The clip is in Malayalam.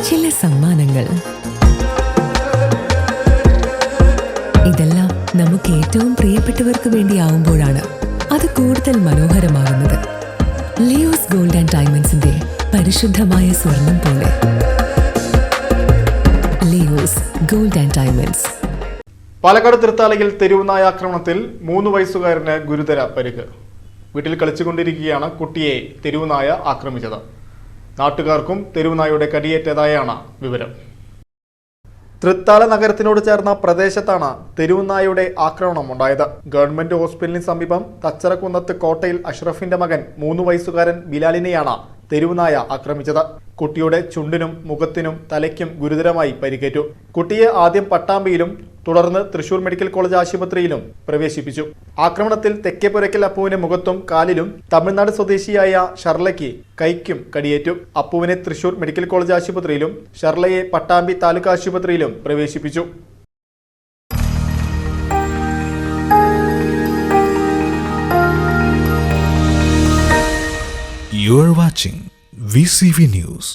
ചില സമ്മാനങ്ങൾ. ഇതെല്ലാം നമുക്ക് ഏറ്റവും പ്രിയപ്പെട്ടവർക്ക് വേണ്ടിയാവുമ്പോഴാണ് അത് കൂടുതൽ മനോഹരമാകുന്നത്. ലിയോസ് ഗോൾഡ് ആൻഡ് ഡയമണ്ട്സിന്റെ പരിശുദ്ധമായ സ്വർണം പോലെ. Leo's gold and diamonds. Palakkad തൃത്താലയിൽ തെരുവുനായ ആക്രമണത്തിൽ 3 വയസ്സുകാരന് ഗുരുതര പരിക്ക്. വീട്ടിൽ കളിച്ചുകൊണ്ടിരിക്കുകയാണ് കുട്ടിയെ തെരുവുനായ ആക്രമിച്ചത്. നാട്ടുകാർക്കും തെരുവുനായയുടെ കടിയേറ്റതായാണ് വിവരം. തൃത്താല നഗരത്തിനോട് ചേർന്ന പ്രദേശത്താണ് തെരുവുനായയുടെ ആക്രമണം ഉണ്ടായത്. ഗവൺമെന്റ് ഹോസ്പിറ്റലിന് സമീപം തച്ചറക്കുന്നത്ത് കോട്ടയിൽ അഷ്റഫിന്റെ മകൻ 3 വയസ്സുകാരൻ ബിലാലിനെയാണ് തെരുവുനായ ആക്രമിച്ചത്. കുട്ടിയുടെ ചുണ്ടിനും മുഖത്തിനും തലയ്ക്കും ഗുരുതരമായി പരിക്കേറ്റു. കുട്ടിയെ ആദ്യം പട്ടാമ്പിയിലും തുടർന്ന് തൃശൂർ മെഡിക്കൽ കോളേജ് ആശുപത്രിയിലും പ്രവേശിപ്പിച്ചു. ആക്രമണത്തിൽ തെക്കേപ്പുരയ്ക്കൽ അപ്പുവിന്റെ മുഖത്തും കാലിലും തമിഴ്നാട് സ്വദേശിയായ ഷർലയ്ക്ക് കൈക്കും കടിയേറ്റു. അപ്പുവിനെ തൃശൂർ മെഡിക്കൽ കോളേജ് ആശുപത്രിയിലും ഷർലയെ പട്ടാമ്പി താലൂക്ക് ആശുപത്രിയിലും പ്രവേശിപ്പിച്ചു. You are watching VCV News.